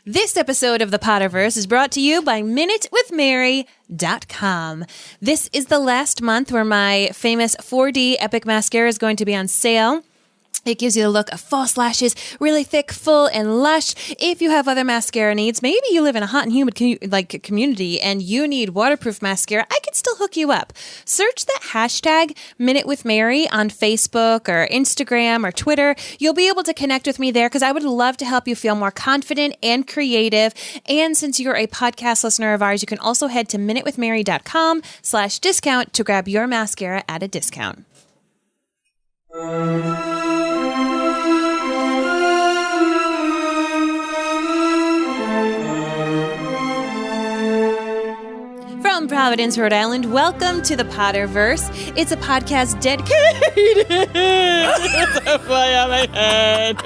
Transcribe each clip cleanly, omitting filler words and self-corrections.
This episode of the Potterverse is brought to you by MinuteWithMary.com. This is the last month where my famous 4D Epic Mascara is going to be on sale. It gives you the look of false lashes, really thick, full, and lush. If you have other mascara needs, maybe you live in a hot and humid community and you need waterproof mascara, I can still hook you up. Search that hashtag Minute with Mary on Facebook or Instagram or Twitter. You'll be able to connect with me there because I would love to help you feel more confident and creative. And since you're a podcast listener of ours, you can also head to minutewithmary.com/discount to grab your mascara at a discount. From Providence, Rhode Island, welcome to the Potterverse. It's a podcast dedicated to fly on my head.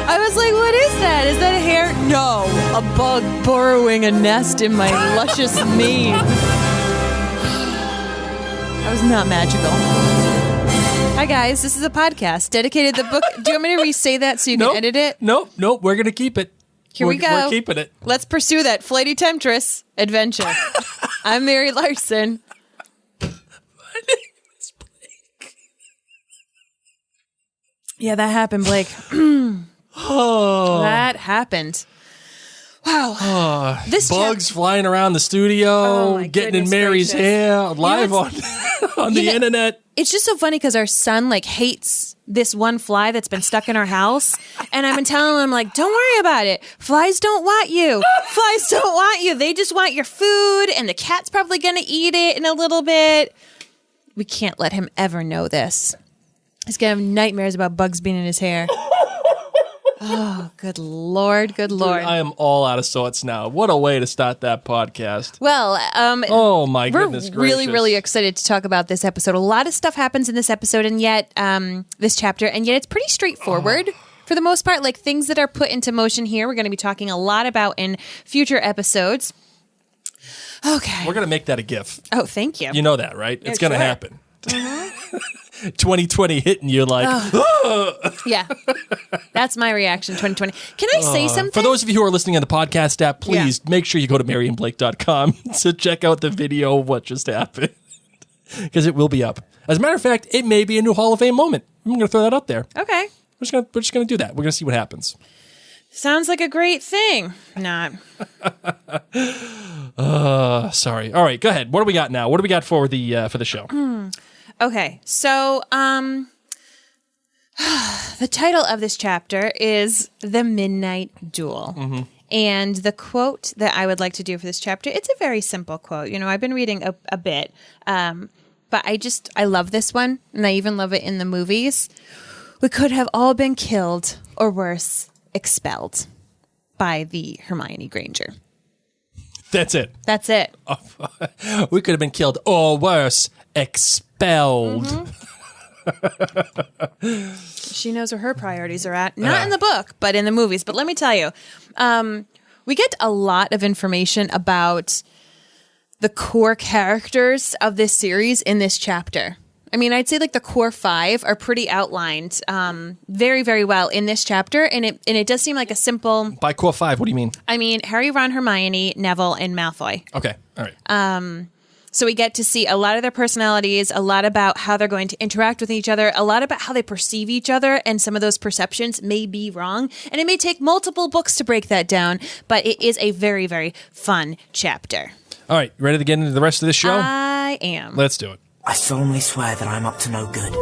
I was like, what is that? Is that a hair? No, a bug burrowing a nest in my luscious mane. That was not magical. Hi, guys. This is a podcast dedicated to the book. Do you want me to re-say that so you can edit it? Nope. We're going to keep it. Here we go. We're keeping it. Let's pursue that flighty temptress adventure. I'm Mary Larson. My name is Blake. Yeah, that happened, Blake. That happened. Wow. This bugs flying around the studio, getting in Mary's hair, live on the internet. It's just so funny because our son hates this one fly that's been stuck in our house. And I've been telling him, don't worry about it. Flies don't want you. Flies don't want you. They just want your food. And the cat's probably going to eat it in a little bit. We can't let him ever know this. He's going to have nightmares about bugs being in his hair. Oh, good Lord, good Lord. Dude, I am all out of sorts now. What a way to start that podcast. Well, oh my goodness gracious. We're really, really excited to talk about this episode. A lot of stuff happens in this episode and yet, this chapter, and yet it's pretty straightforward for the most part. Things that are put into motion here, we're going to be talking a lot about in future episodes. Okay. We're going to make that a GIF. Oh, thank you. You know that, right? It's going to happen. Mm-hmm. 2020 hitting you Yeah, that's my reaction. 2020. Can I say something? For those of you who are listening on the podcast app, please make sure you go to maryandblake.com to check out the video of what just happened, because it will be up. As a matter of fact, it may be a new Hall of Fame moment. I'm going to throw that up there. Okay. We're just going to do that. We're going to see what happens. Sounds like a great thing. Not. Sorry. All right, go ahead. What do we got now? What do we got for the show? Okay, so the title of this chapter is The Midnight Duel. Mm-hmm. And the quote that I would like to do for this chapter, it's a very simple quote. You know, I've been reading a bit, but I love this one, and I even love it in the movies. We could have all been killed, or worse, expelled by the Hermione Granger. That's it. That's it. We could have been killed, or worse, expelled. Mm-hmm. She knows where her priorities are at. Not in the book, but in the movies. But let me tell you, we get a lot of information about the core characters of this series in this chapter. I mean, I'd say the core 5 are pretty outlined very, very well in this chapter. And it does seem like a simple... By core 5, what do you mean? I mean, Harry, Ron, Hermione, Neville, and Malfoy. Okay, all right. So we get to see a lot of their personalities, a lot about how they're going to interact with each other, a lot about how they perceive each other, and some of those perceptions may be wrong. And it may take multiple books to break that down, but it is a very, very fun chapter. All right, ready to get into the rest of this show? I am. Let's do it. I solemnly swear that I'm up to no good.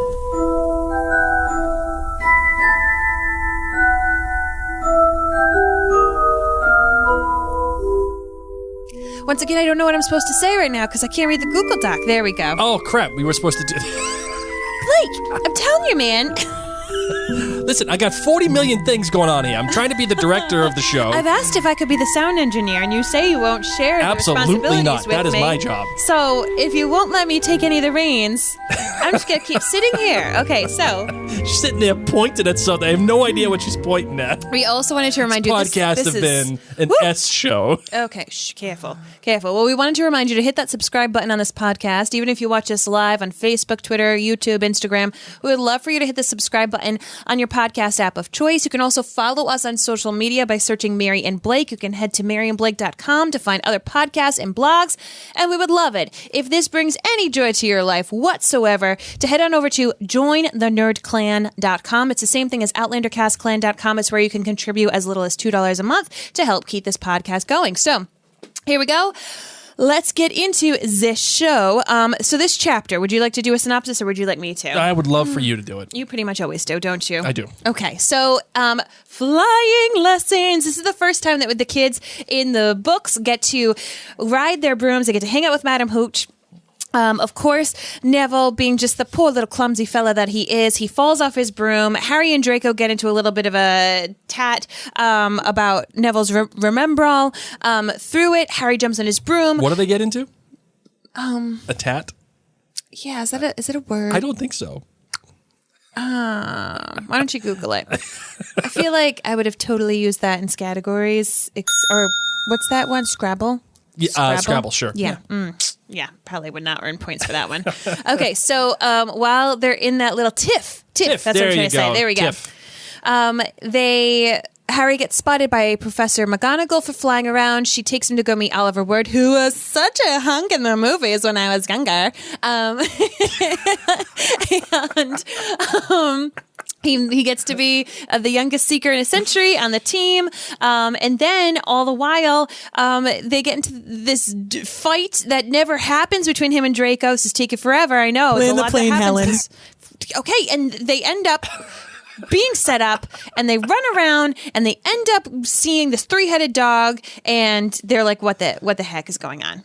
Once again, I don't know what I'm supposed to say right now because I can't read the Google Doc. There we go. Oh, crap. We were supposed to do... Blake, I'm telling you, man. Listen, I got 40 million things going on here. I'm trying to be the director of the show. I've asked if I could be the sound engineer, and you say you won't share the Absolutely responsibilities not. with That is me. my job. So if you won't let me take any of the reins, I'm just going to keep sitting here. Okay, so She's sitting there pointing at something. I have no idea what she's pointing at. we also wanted to remind you Podcast this have is, been an Woo! S show. Okay, careful. Well, we wanted to remind you to hit that subscribe button on this podcast, even if you watch us live on Facebook, Twitter, YouTube, Instagram. We would love for you to hit the subscribe button on your podcast app of choice. You can also follow us on social media by searching Mary and Blake. You can head to maryandblake.com to find other podcasts and blogs, and we would love it if this brings any joy to your life whatsoever to head on over to jointhenerdclan.com. It's the same thing as outlandercastclan.com. It's where you can contribute as little as $2 a month to help keep this podcast going. So here we go. Let's get into this show. So this chapter, would you like to do a synopsis or would you like me to? I would love for you to do it. You pretty much always do, don't you? I do. Okay, so flying lessons. This is the first time that the kids in the books get to ride their brooms. They get to hang out with Madam Hooch. Of course, Neville, being just the poor little clumsy fella that he is, he falls off his broom. Harry and Draco get into a little bit of a tat about Neville's remembrall. Through it, Harry jumps on his broom. What do they get into? A tat? Yeah, is it a word? I don't think so. Why don't you Google it? I feel like I would have totally used that in categories. Or what's that one? Scrabble? Yeah, Scrabble, sure. Yeah. Yeah, probably would not earn points for that one. Okay, so while they're in that little tiff, that's what I'm trying to say. There we go. Harry gets spotted by Professor McGonagall for flying around. She takes him to go meet Oliver Wood, who was such a hunk in the movies when I was younger. He gets to be the youngest Seeker in a century on the team. And then all the while, they get into this fight that never happens between him and Draco. This is taking forever, I know. Land the plane, Helen. Okay, and they end up being set up, and they run around, and they end up seeing this three-headed dog, and they're like, what the heck is going on?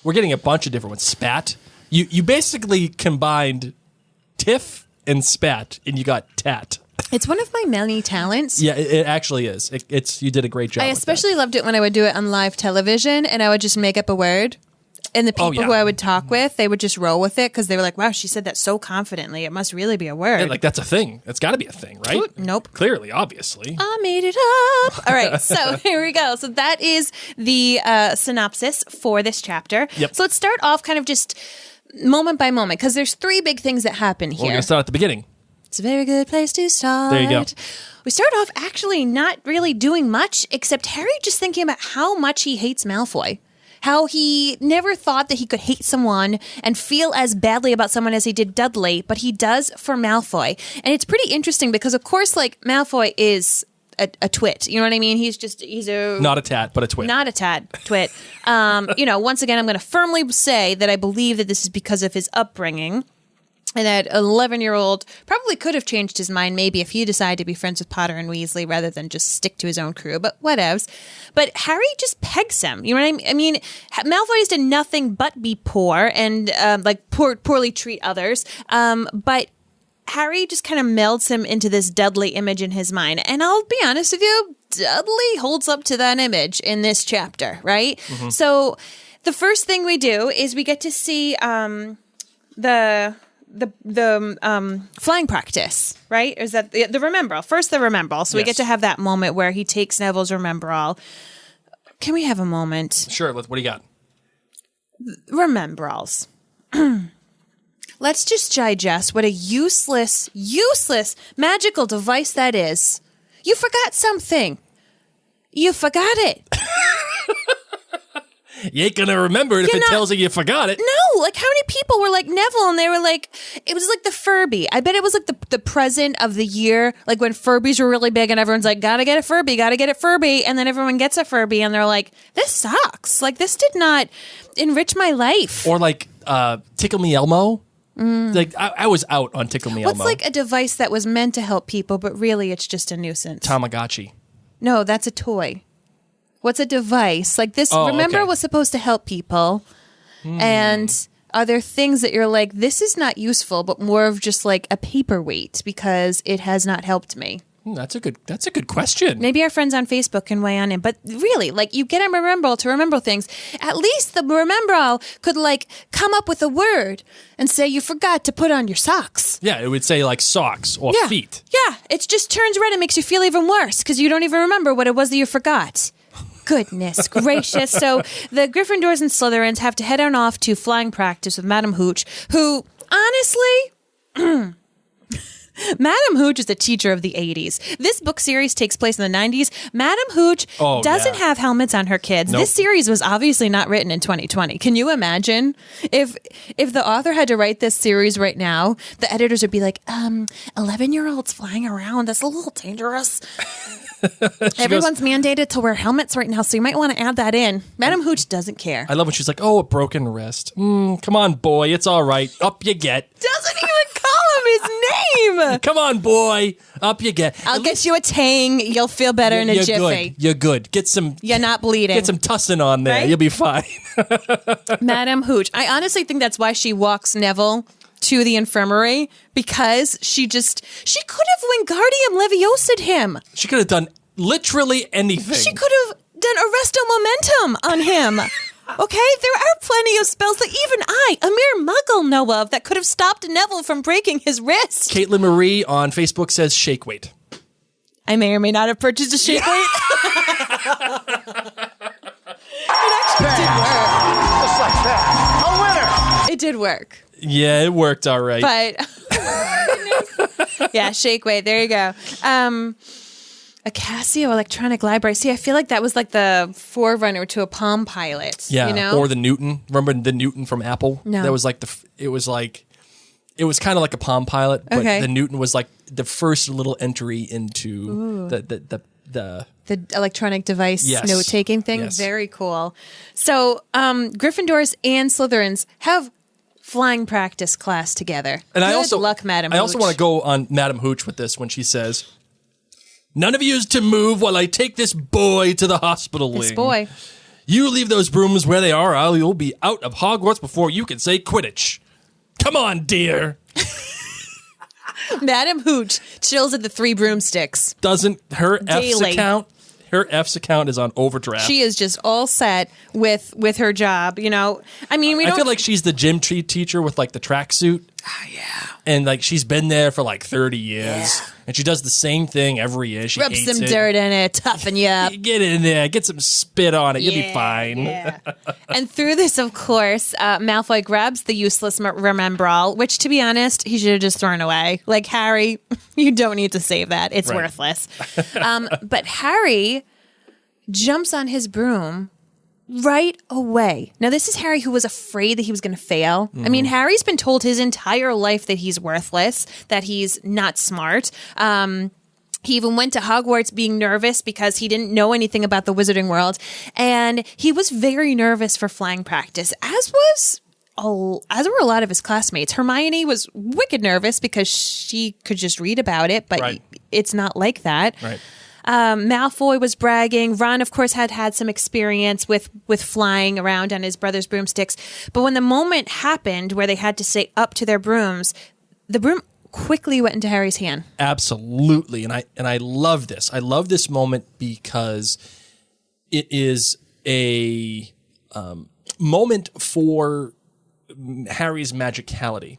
We're getting a bunch of different ones. Spat. You basically combined tiff and spat, and you got tat. It's one of my many talents. Yeah, it actually is. You did a great job. I especially loved it when I would do it on live television, and I would just make up a word. And the people who I would talk with, they would just roll with it because they were like, wow, she said that so confidently. It must really be a word. Yeah, like, that's a thing. It's got to be a thing, right? Nope. Clearly, obviously. I made it up. All right, so here we go. So that is the synopsis for this chapter. Yep. So let's start off kind of just moment by moment because there's three big things that happen here. We're going to start at the beginning. It's a very good place to start. There you go. We start off actually not really doing much except Harry just thinking about how much he hates Malfoy. How he never thought that he could hate someone and feel as badly about someone as he did Dudley, but he does for Malfoy. And it's pretty interesting because, of course, like, Malfoy is a twit. You know what I mean? He's a... Not a tat, but a twit. Not a tat, twit. Once again, I'm going to firmly say that I believe that this is because of his upbringing. And that 11-year-old probably could have changed his mind maybe if he decided to be friends with Potter and Weasley rather than just stick to his own crew, but whatevs. But Harry just pegs him. You know what I mean? Malfoy has done nothing but be poor and poorly treat others. But Harry just kind of melds him into this Dudley image in his mind. And I'll be honest with you, Dudley holds up to that image in this chapter, right? Mm-hmm. So the first thing we do is we get to see the flying practice, right? Or is that the remembrall? First, the remembrall. So we get to have that moment where he takes Neville's remembrall. Can we have a moment? Sure. What do you got? Remembralls. Let's just digest what a useless magical device that is. You forgot something. You forgot it. You ain't gonna remember it if it tells you forgot it. No, like how many people were like Neville and they were like, it was like the Furby. I bet it was like the present of the year, like when Furbies were really big and everyone's like, gotta get a Furby. And then everyone gets a Furby and they're like, this sucks. Like this did not enrich my life. Or like Tickle Me Elmo. Like I was out on Tickle Me Elmo. What's like a device that was meant to help people, but really it's just a nuisance? Tamagotchi. No, that's a toy. What's a device? Like this, remember, was supposed to help people. And Are there things that you're like, this is not useful, but more of just like a paperweight because it has not helped me? That's a good question. Maybe our friends on Facebook can weigh on it. But really, like, you get a Remembrall to remember things. At least the Remembrall could, like, come up with a word and say you forgot to put on your socks. Yeah, it would say, like, socks or feet. Yeah, it just turns red and makes you feel even worse because you don't even remember what it was that you forgot. Goodness gracious. So the Gryffindors and Slytherins have to head on off to flying practice with Madam Hooch, who, honestly... Madam Hooch is a teacher of the 80s. This book series takes place in the 90s. Madam Hooch doesn't have helmets on her kids. Nope. This series was obviously not written in 2020. Can you imagine if the author had to write this series right now, the editors would be like, 11-year-olds flying around, that's a little dangerous. Everyone's mandated to wear helmets right now, so you might want to add that in. Madam Hooch doesn't care. I love when she's like, oh, a broken wrist. Come on, boy, it's all right. Up you get. Doesn't even call him his name. Come on, boy. Up you get. I'll get you a Tang. You'll feel better in a jiffy. Good. You're good. You're not bleeding. Get some tussin on there. Right? You'll be fine. Madam Hooch. I honestly think that's why she walks Neville to the infirmary, because she could have Wingardium Leviosa him. She could have done literally anything. She could have done Arresto Momentum on him. Okay, there are plenty of spells that even I, a mere muggle, know of that could have stopped Neville from breaking his wrist. Caitlin Marie on Facebook says shake weight. I may or may not have purchased a shake weight. It actually did work. Just like that. A winner. It did work. Yeah, it worked all right. But, yeah, shake weight. There you go. A Casio electronic library. See, I feel like that was like the forerunner to a Palm Pilot. Yeah, you know? or the Newton. Remember the Newton from Apple? No. That was like it was kind of like a Palm Pilot, but the Newton was like the first little entry into the electronic device note-taking thing. Yes. Very cool. So, Gryffindors and Slytherins have flying practice class together. And Good luck, Madam Hooch. I also want to go on Madam Hooch with this when she says, "None of you is to move while I take this boy to the hospital wing. This boy. You leave those brooms where they are, or you'll be out of Hogwarts before you can say Quidditch. Come on, dear." Madam Hooch chills at the 3 broomsticks. Doesn't her Daily. F's account is on overdraft. She is just all set with her job, you know. I mean, I feel like she's the gym teacher with like the tracksuit. Oh, yeah. And like she's been there for like 30 years. Yeah. And she does the same thing every year. She rub some dirt in it, toughen you up. Get in there, get some spit on it, you'll be fine. Yeah. And through this, of course, Malfoy grabs the useless Remembrall, which, to be honest, he should have just thrown away. Like, Harry, you don't need to save that. It's worthless. But Harry jumps on his broom right away. Now, this is Harry who was afraid that he was going to fail. I mean, Harry's been told his entire life that he's worthless, that he's not smart. He even went to Hogwarts being nervous because he didn't know anything about the wizarding world. And he was very nervous for flying practice, as were a lot of his classmates. Hermione was wicked nervous because she could just read about it, but it's not like that. Right. Malfoy was bragging. Ron, of course, had some experience with flying around on his brother's broomsticks. But when the moment happened where they had to stay up to their brooms, the broom quickly went into Harry's hand. Absolutely. And I love this. I love this moment because it is a moment for Harry's magicality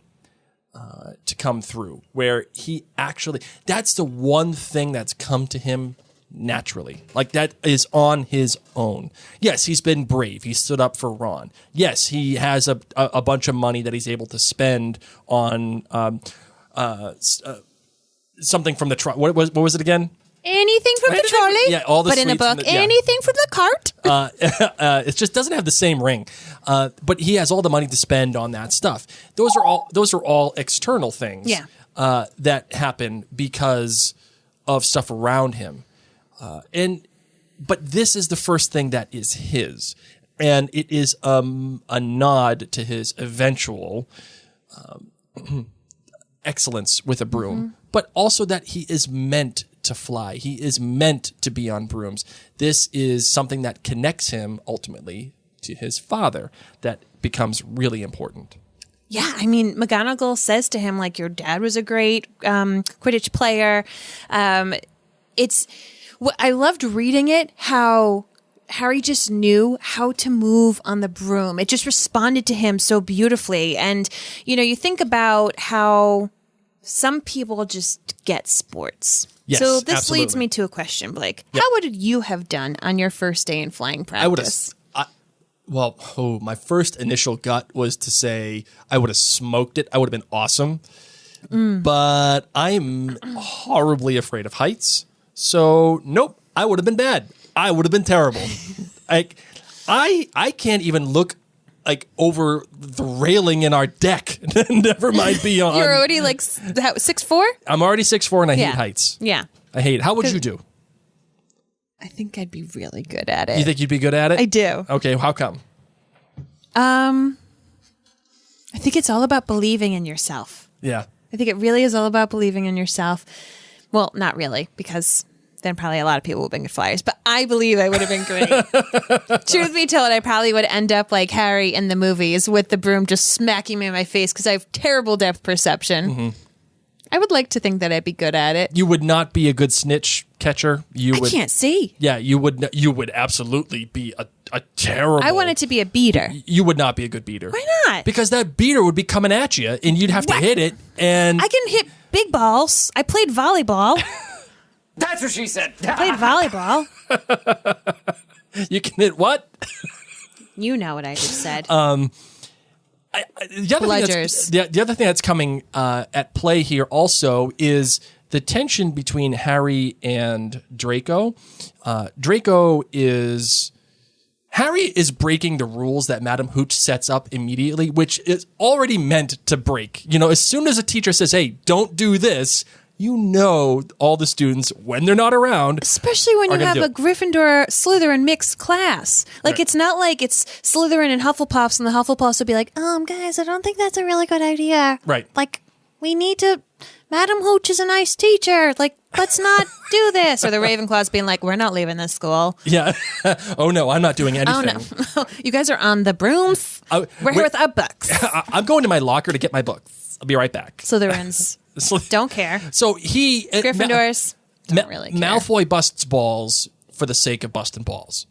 to come through, where he actually, that's the one thing that's come to him naturally. Like, that is on his own. Yes, he's been brave. He stood up for Ron. Yes, he has a bunch of money that he's able to spend on something from the what was it again? Anything from the trolley? Yeah, all the but in the book, anything from the cart? It just doesn't have the same ring. But he has all the money to spend on that stuff. Those are all external things that happen because of stuff around him. But this is the first thing that is his. And it is a nod to his eventual excellence with a broom, but also that he is meant to fly. He is meant to be on brooms. This is something that connects him ultimately to his father that becomes really important. Yeah, I mean, McGonagall says to him, like, your dad was a great Quidditch player. I loved reading it, how Harry just knew how to move on the broom. It just responded to him so beautifully. And, you think about how some people just get sports. Yes, so this absolutely. leads me to a question, Blake. Yep. How would you have done on your first day in flying practice? My first initial gut was to say I would have smoked it. I would have been awesome. But I'm horribly afraid of heights. So, nope, I would have been bad. I would have been terrible. I can't even look over the railing in our deck. Never mind beyond. You're already 6'4"? I'm already 6'4" and I hate heights. Yeah. I hate it. How would you do? I think I'd be really good at it. You think you'd be good at it? I do. Okay, how come? I think it's all about believing in yourself. Yeah. I think it really is all about believing in yourself. Well, not really, because then probably a lot of people would have been good flyers, but I believe I would have been great. Truth be told, I probably would end up like Harry in the movies with the broom just smacking me in my face because I have terrible depth perception. Mm-hmm. I would like to think that I'd be good at it. You would not be a good snitch catcher. I can't see. Yeah, you would absolutely be a terrible. I wanted to be a beater. You would not be a good beater. Why not? Because that beater would be coming at you, and you'd have to hit it. And I can hit big balls. I played volleyball. That's what she said. Played volleyball. You can hit what? You know what I just said. The other thing that's coming at play here also is the tension between Harry and Draco. Harry is breaking the rules that Madame Hooch sets up immediately, which is already meant to break. As soon as a teacher says, hey, don't do this, all the students, when they're not around, especially when you have a Gryffindor Slytherin mixed class. Right. It's not like it's Slytherin and Hufflepuffs, and the Hufflepuffs will be like, guys, I don't think that's a really good idea. Right. We need to. Madam Hooch is a nice teacher. Let's not do this. Or the Ravenclaws being like, we're not leaving this school. Yeah. Oh, no, I'm not doing anything. Oh, no. You guys are on the brooms. We're here with our books. I'm going to my locker to get my books. I'll be right back. Slytherins don't care. So Gryffindors don't really care. Malfoy busts balls for the sake of busting balls.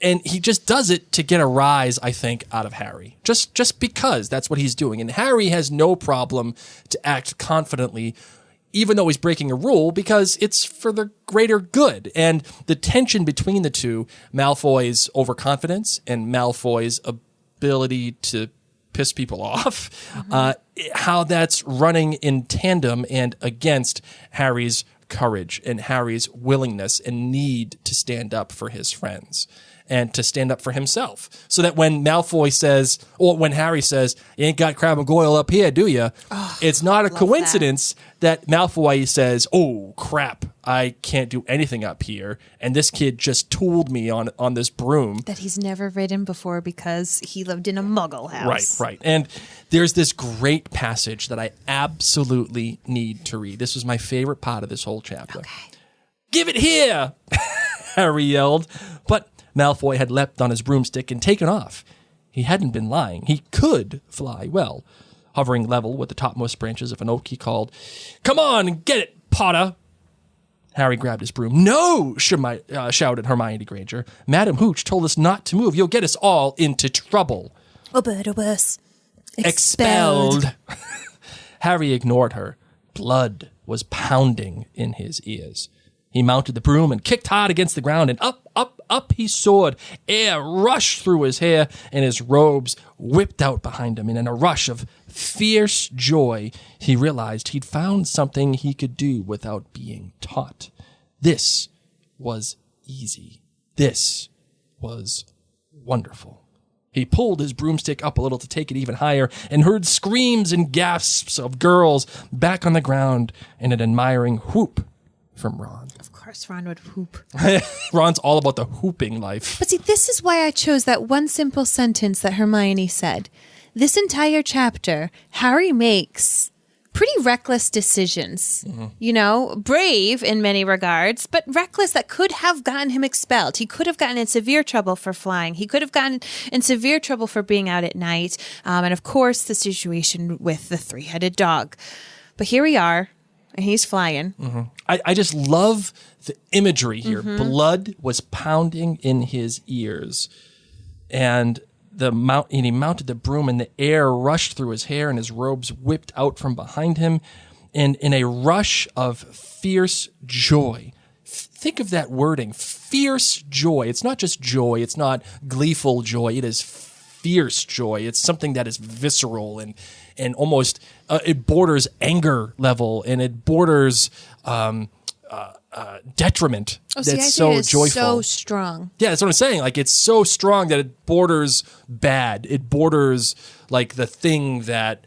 And he just does it to get a rise, I think, out of Harry. Just because that's what he's doing. And Harry has no problem to act confidently, even though he's breaking a rule, because it's for the greater good. And the tension between the two, Malfoy's overconfidence and Malfoy's ability to piss people off, how that's running in tandem and against Harry's courage and Harry's willingness and need to stand up for his friends and to stand up for himself. So that when Malfoy says, or when Harry says, you ain't got Crab and Goyle up here, do you? It's not a coincidence that Malfoy says, oh, crap, I can't do anything up here. And this kid just tooled me on this broom. That he's never ridden before because he lived in a muggle house. Right. And there's this great passage that I absolutely need to read. This was my favorite part of this whole chapter. Okay. Give it here, Harry yelled. But Malfoy had leapt on his broomstick and taken off. He hadn't been lying. He could fly well. Hovering level with the topmost branches of an oak, he called, "Come on and get it, Potter!" Harry grabbed his broom. "No!" shouted Hermione Granger. "Madam Hooch told us not to move. You'll get us all into trouble." Or bird or worse. Expelled. Harry ignored her. Blood was pounding in his ears. He mounted the broom and kicked hard against the ground, and up he soared. Air rushed through his hair, and his robes whipped out behind him. And in a rush of fierce joy, he realized he'd found something he could do without being taught. This was easy. This was wonderful. He pulled his broomstick up a little to take it even higher and heard screams and gasps of girls back on the ground and an admiring whoop from Ron. Of course, Ron would whoop. Ron's all about the whooping life. But see, this is why I chose that one simple sentence that Hermione said. This entire chapter, Harry makes pretty reckless decisions. You know, brave in many regards, but reckless that could have gotten him expelled. He could have gotten in severe trouble for flying. He could have gotten in severe trouble for being out at night. And of course, the situation with the three-headed dog. But here we are, and he's flying. I just love the imagery here. Blood was pounding in his ears, and he mounted the broom, and the air rushed through his hair, and his robes whipped out from behind him. And in a rush of fierce joy, think of that wording, fierce joy. It's not just joy. It's not gleeful joy. It is fierce joy. It's something that is visceral and almost, it borders anger level, and it borders detriment. That's so joyful. So strong. Yeah, that's what I'm saying. Like, it's so strong that it borders bad. It borders like the thing that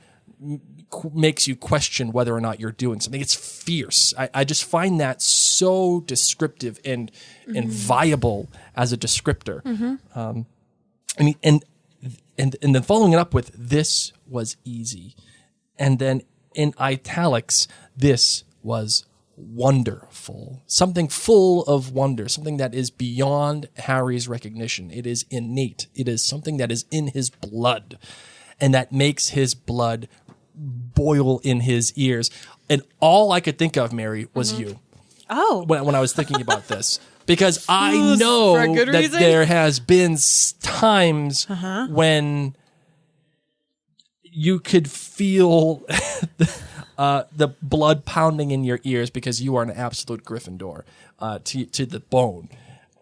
makes you question whether or not you're doing something. It's fierce. I just find that so descriptive and viable as a descriptor. I mean, and then following it up with, this was easy. And then in italics, this was wonderful. Something full of wonder, something that is beyond Harry's recognition. It is innate. It is something that is in his blood, and that makes his blood boil in his ears. And all I could think of, Mary, was you. Oh. When I was thinking about this. Because I know that reason? there has been times when you could feel the blood pounding in your ears because you are an absolute Gryffindor to the bone.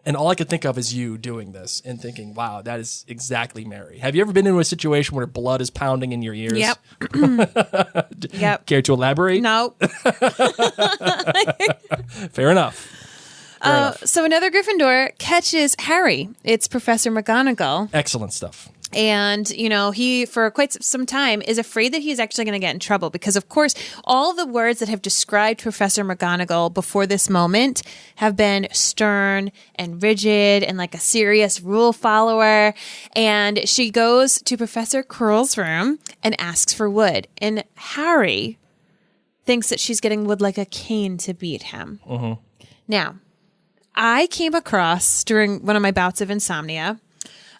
And all I could think of is you doing this and thinking, wow, that is exactly Mary. Have you ever been in a situation where blood is pounding in your ears? Yep. Yep. Care to elaborate? No. Fair enough. So another Gryffindor catches Harry. It's Professor McGonagall. Excellent stuff. And, you know, he, for quite some time, is afraid that he's actually going to get in trouble because, of course, all the words that have described Professor McGonagall before this moment have been stern and rigid and like a serious rule follower. And she goes to Professor Quirrell's room and asks for wood. And Harry thinks that she's getting wood like a cane to beat him. Now, I came across, during one of my bouts of insomnia,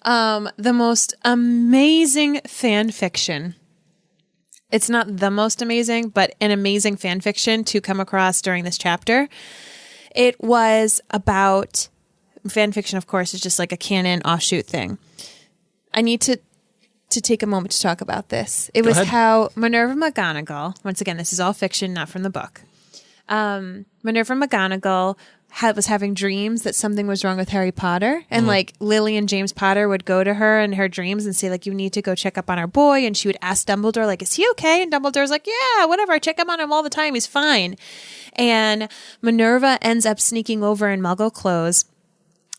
the most amazing fan fiction. It's not the most amazing, but an amazing fan fiction to come across during this chapter. It was about, fan fiction, of course, is just like a canon offshoot thing. I need to take a moment to talk about this. It was how Minerva McGonagall, once again, this is all fiction, not from the book. Minerva McGonagall was having dreams that something was wrong with Harry Potter, and like Lily and James Potter would go to her in her dreams and say like, you need to go check up on our boy. And she would ask Dumbledore like, is he okay? And Dumbledore's like, yeah, whatever. I check up on him all the time. He's fine. And Minerva ends up sneaking over in Muggle clothes.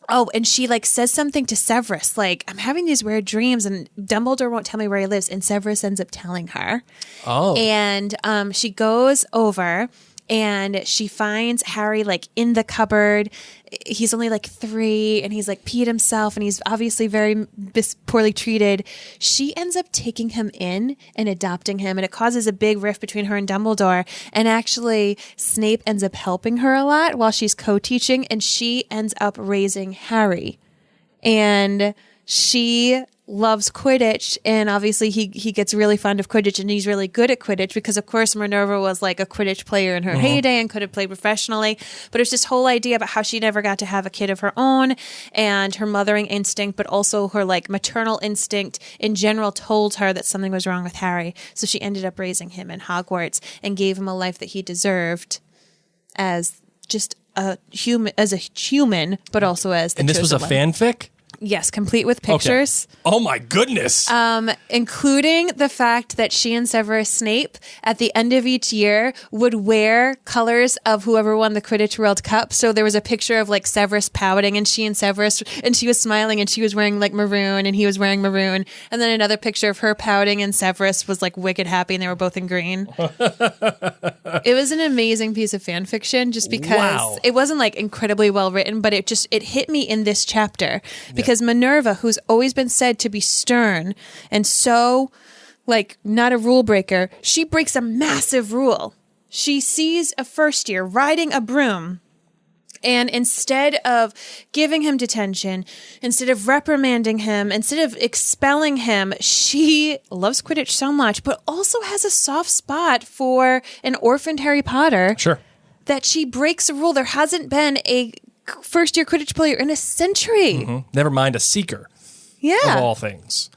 Oh, and she like says something to Severus, like, I'm having these weird dreams and Dumbledore won't tell me where he lives. And Severus ends up telling her. Oh. And she goes over and she finds Harry like in the cupboard. He's only like 3 and he's like peed himself and he's obviously very poorly treated. She ends up taking him in and adopting him, and it causes a big rift between her and Dumbledore. And actually Snape ends up helping her a lot while she's co-teaching, and she ends up raising Harry. And she loves Quidditch, and obviously he gets really fond of Quidditch, and he's really good at Quidditch because, of course, Minerva was like a Quidditch player in her heyday and could have played professionally. But it's this whole idea about how she never got to have a kid of her own, and her mothering instinct, but also her like maternal instinct in general told her that something was wrong with Harry. So she ended up raising him in Hogwarts and gave him a life that he deserved as just a human, but also as the And this was a chosen one. fanfic? Yes, complete with pictures. Okay. Oh my goodness. Including the fact that she and Severus Snape at the end of each year would wear colors of whoever won the Quidditch World Cup. So there was a picture of like Severus pouting and she was smiling and she was wearing like maroon and he was wearing maroon. And then another picture of her pouting and Severus was like wicked happy and they were both in green. It was an amazing piece of fan fiction just because it wasn't like incredibly well written, but it hit me in this chapter because Minerva, who's always been said to be stern and so like not a rule breaker. She breaks a massive rule. She sees a first year riding a broom, and instead of giving him detention, instead of reprimanding him, instead of expelling him, she loves Quidditch so much, but also has a soft spot for an orphaned Harry Potter. Sure. That she breaks a rule. There hasn't been a first-year Quidditch player in a century. Mm-hmm. Never mind a seeker. Yeah. Of all things.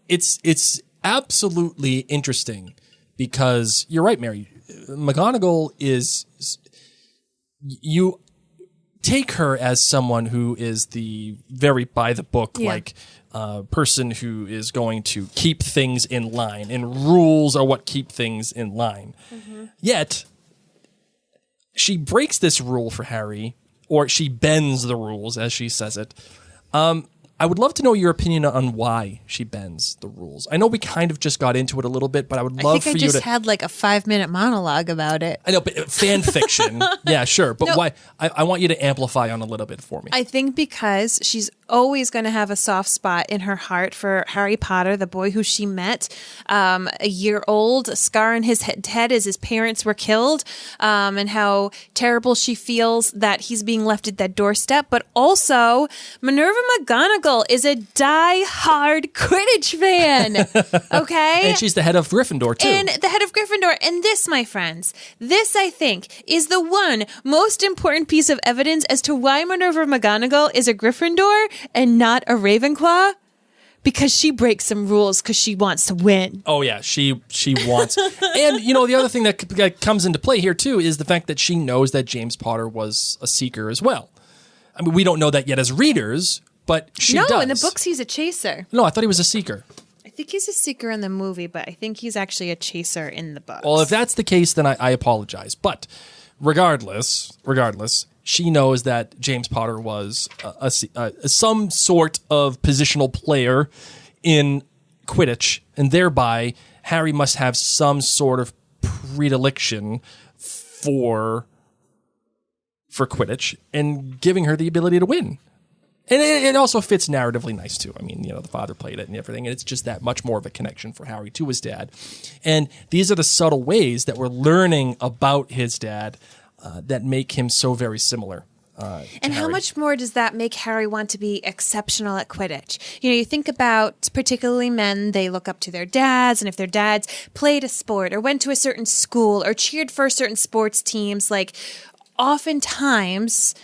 It's absolutely interesting because you're right, Mary. McGonagall is... You take her as someone who is the very by-the-book, person who is going to keep things in line, and rules are what keep things in line. Mm-hmm. Yet, she breaks this rule for Harry, or she bends the rules, as she says it. I would love to know your opinion on why she bends the rules. I know we kind of just got into it a little bit, but I would love for you to... I just had like a 5-minute monologue about it. I know, but fan fiction. Yeah, sure. But why? I want you to amplify on a little bit for me. I think because she's always going to have a soft spot in her heart for Harry Potter, the boy who she met, a year old, a scar on his head as his parents were killed, and how terrible she feels that he's being left at that doorstep. But also, Minerva McGonagall is a die-hard Quidditch fan, okay? And she's the head of Gryffindor, too. And the head of Gryffindor. And this, my friends, this, I think, is the one most important piece of evidence as to why Minerva McGonagall is a Gryffindor and not a Ravenclaw. Because she breaks some rules because she wants to win. Oh, yeah, she wants. And, the other thing that comes into play here, too, is the fact that she knows that James Potter was a seeker as well. I mean, we don't know that yet as readers, but she does. No, in the books, he's a chaser. No, I thought he was a seeker. I think he's a seeker in the movie, but I think he's actually a chaser in the books. Well, if that's the case, then I apologize. But regardless, she knows that James Potter was some sort of positional player in Quidditch, and thereby Harry must have some sort of predilection for Quidditch and giving her the ability to win. And it also fits narratively nice, too. I mean, the father played it and everything, and it's just that much more of a connection for Harry to his dad. And these are the subtle ways that we're learning about his dad that make him so very similar. And how much more does that make Harry want to be exceptional at Quidditch? You think about particularly men, they look up to their dads, and if their dads played a sport or went to a certain school or cheered for certain sports teams, like oftentimes...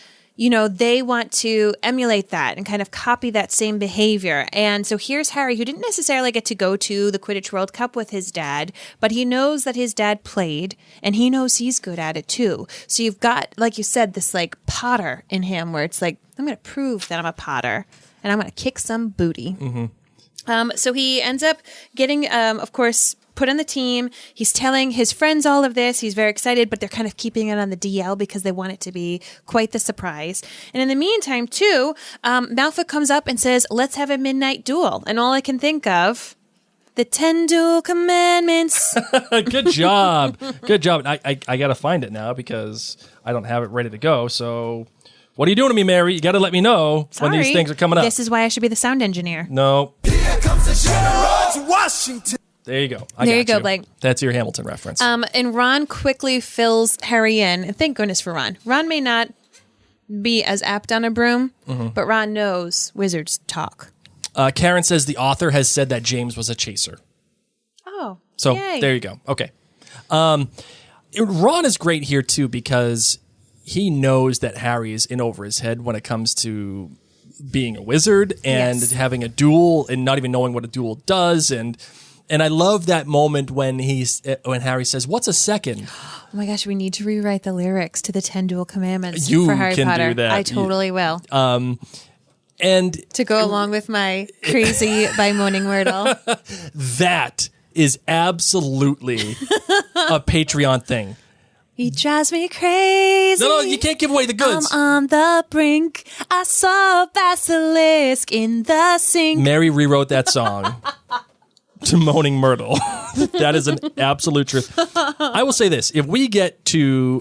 they want to emulate that and kind of copy that same behavior. And so here's Harry, who didn't necessarily get to go to the Quidditch World Cup with his dad, but he knows that his dad played, and he knows he's good at it too. So you've got, like you said, this like Potter in him where it's like, I'm going to prove that I'm a Potter, and I'm going to kick some booty. Mm-hmm. So he ends up getting, of course... put on the team. He's telling his friends all of this. He's very excited, but they're kind of keeping it on the DL because they want it to be quite the surprise. And in the meantime, too, Malfoy comes up and says, let's have a midnight duel. And all I can think of, the 10 duel commandments. Good job. Good job. I got to find it now because I don't have it ready to go. So what are you doing to me, Mary? You got to let me know when these things are coming up. This is why I should be the sound engineer. No. Here comes the General Washington. There you go. There you go, Blake. That's your Hamilton reference. And Ron quickly fills Harry in. And thank goodness for Ron. Ron may not be as apt on a broom, but Ron knows wizards talk. Karen says the author has said that James was a chaser. Oh, so yay. There you go. Okay. Ron is great here, too, because he knows that Harry is in over his head when it comes to being a wizard and having a duel and not even knowing what a duel does. And I love that moment when Harry says, "What's a second?" Oh my gosh, we need to rewrite the lyrics to the 10 Duel Commandments You for Harry can Potter. do that. I totally will. And to go along with my crazy by Moaning Myrtle. That is absolutely a Patreon thing. He drives me crazy. No, you can't give away the goods. I'm on the brink. I saw a basilisk in the sink. Mary rewrote that song to Moaning Myrtle. That is an absolute truth. I will say this. If we get to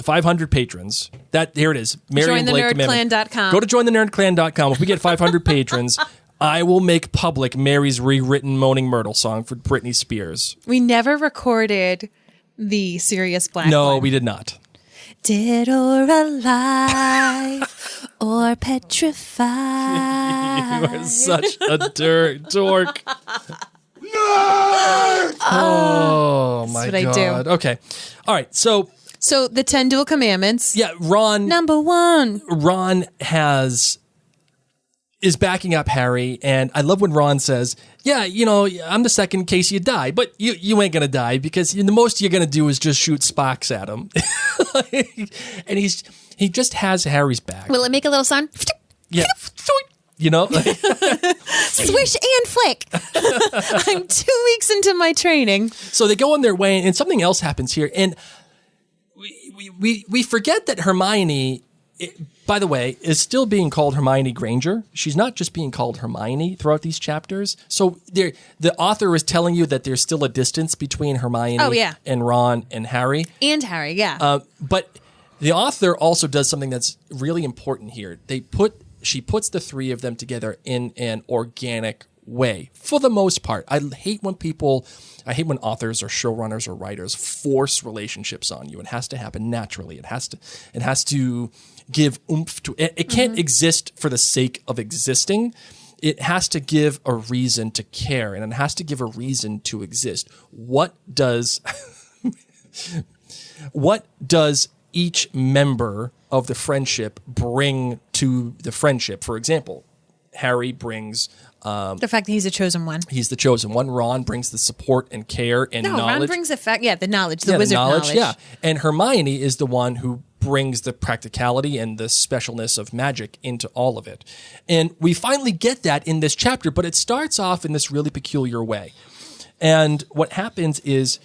500 patrons, here it is. Mary and Blake JoinTheNerdClan.com. Go to jointhenerdclan.com. If we get 500 patrons, I will make public Mary's rewritten Moaning Myrtle song for Britney Spears. We never recorded the Sirius Black No, one. we did not. Dead or alive or petrified. You are such a dork. Oh, my what I God. do. Okay. All right. So the 10 Dual Commandments. yeah, Ron Number 1. is backing up Harry, and I love when Ron says, yeah, I'm the second in case you die, but you ain't gonna die because the most you're gonna do is just shoot sparks at him. And he just has Harry's back. Will it make a little sound? Yeah. Swish and flick. I'm 2 weeks into my training. So they go on their way, and something else happens here, and we forget that Hermione, by the way, is still being called Hermione Granger. She's not just being called Hermione throughout these chapters. So the author is telling you that there's still a distance between Hermione and Ron and Harry. And Harry, yeah. But the author also does something that's really important here. She puts the three of them together in an organic way, for the most part. I hate when authors or showrunners or writers force relationships on you. It has to happen naturally. It has to give oomph to it. It can't exist for the sake of existing. It has to give a reason to care, and it has to give a reason to exist. What does each member of the friendship bring to the friendship? For example, Harry brings the fact that he's a chosen one. He's the chosen one. Ron brings the support and care and knowledge. Ron brings the knowledge, the wizard knowledge. Yeah, and Hermione is the one who brings the practicality and the specialness of magic into all of it. And we finally get that in this chapter, but it starts off in this really peculiar way. And what happens is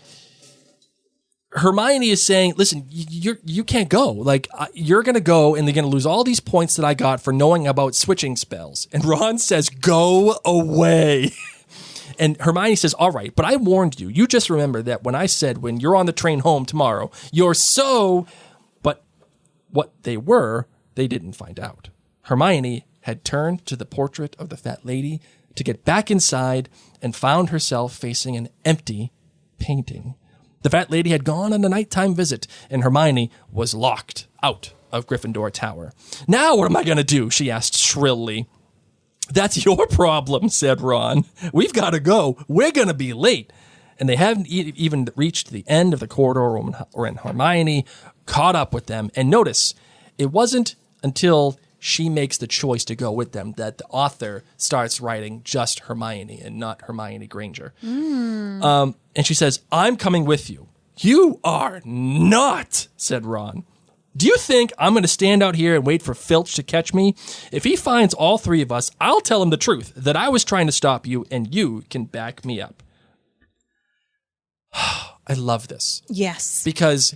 Hermione is saying, listen, you can't go. Like, you're going to go and they're going to lose all these points that I got for knowing about switching spells. And Ron says, go away. And Hermione says, all right, but I warned you. You just remember that when I said, when you're on the train home tomorrow, you're so... But what they didn't find out. Hermione had turned to the portrait of the fat lady to get back inside and found herself facing an empty painting. The fat lady had gone on a nighttime visit, and Hermione was locked out of Gryffindor Tower. Now what am I going to do? She asked shrilly. That's your problem, said Ron. We've got to go. We're going to be late. And they haven't even reached the end of the corridor when Hermione caught up with them. And notice, it wasn't until she makes the choice to go with them that the author starts writing just Hermione and not Hermione Granger. And she says, I'm coming with you. You are not, said Ron. Do you think I'm going to stand out here and wait for Filch to catch me? If he finds all three of us, I'll tell him the truth, that I was trying to stop you and you can back me up. I love this. Yes. Because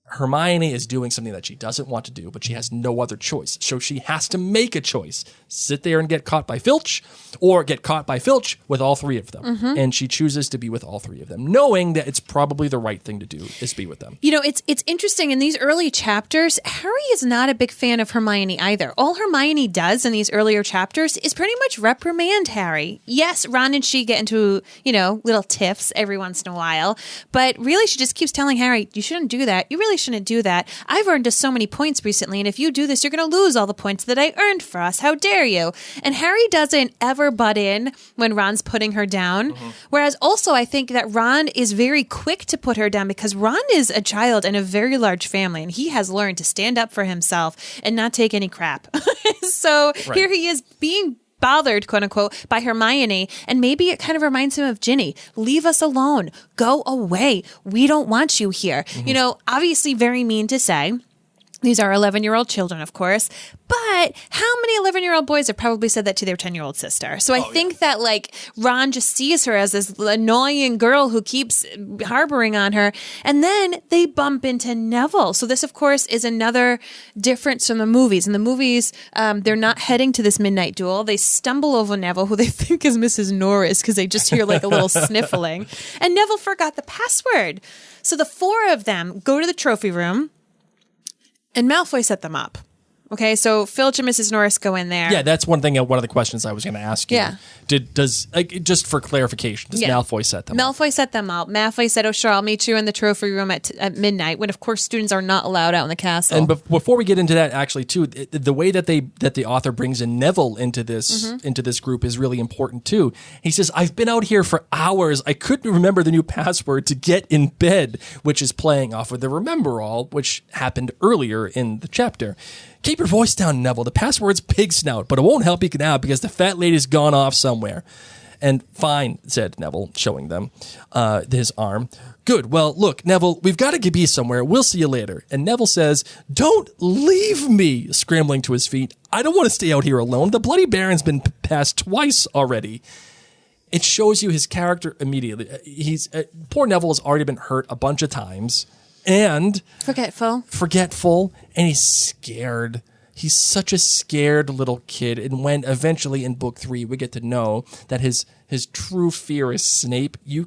Hermione is doing something that she doesn't want to do, but she has no other choice. So she has to make a choice. Sit there and get caught by Filch, or get caught by Filch with all three of them. Mm-hmm. And she chooses to be with all three of them, knowing that it's probably the right thing to do is be with them. You know, it's interesting. In these early chapters, Harry is not a big fan of Hermione either. All Hermione does in these earlier chapters is pretty much reprimand Harry. Yes, Ron and she get into, little tiffs every once in a while, but really she just keeps telling Harry, you shouldn't do that. You really shouldn't do that. I've earned us so many points recently, and if you do this, you're going to lose all the points that I earned for us. How dare you? And Harry doesn't ever butt in when Ron's putting her down. Mm-hmm. Whereas also I think that Ron is very quick to put her down because Ron is a child in a very large family, and he has learned to stand up for himself and not take any crap. So right. Here he is being bothered, quote unquote, by Hermione, and maybe it kind of reminds him of Ginny. Leave us alone. Go away. We don't want you here. Mm-hmm. Obviously very mean to say. These are 11-year-old children, of course, but how many 11-year-old boys have probably said that to their 10-year-old sister? So I think that Ron just sees her as this annoying girl who keeps harboring on her, and then they bump into Neville. So this, of course, is another difference from the movies. In the movies, they're not heading to this midnight duel. They stumble over Neville, who they think is Mrs. Norris, because they just hear a little sniffling. And Neville forgot the password. So the four of them go to the trophy room, and Malfoy set them up. Okay, so Filch and Mrs. Norris go in there. Yeah, that's one of the questions I was going to ask you. Yeah. Just for clarification, does Malfoy set them up? Malfoy set them up. Malfoy said, "Oh, sure, I'll meet you in the trophy room at midnight," when, of course, students are not allowed out in the castle. And before we get into that, actually, too, the way that the author brings in Neville into this group is really important, too. He says, "I've been out here for hours. I couldn't remember the new password to get in bed," which is playing off of the Remember All, which happened earlier in the chapter. "Keep your voice down, Neville. The password's pig snout, but it won't help you now because the fat lady's gone off somewhere." And "Fine," said Neville, showing them his arm. "Good. Well, look, Neville, we've got to be somewhere. We'll see you later." And Neville says, "Don't leave me," scrambling to his feet. "I don't want to stay out here alone. The Bloody Baron's been passed twice already." It shows you his character immediately. Poor Neville has already been hurt a bunch of times. And forgetful, and he's scared. He's such a scared little kid. And when eventually in book 3 we get to know that his true fear is Snape, you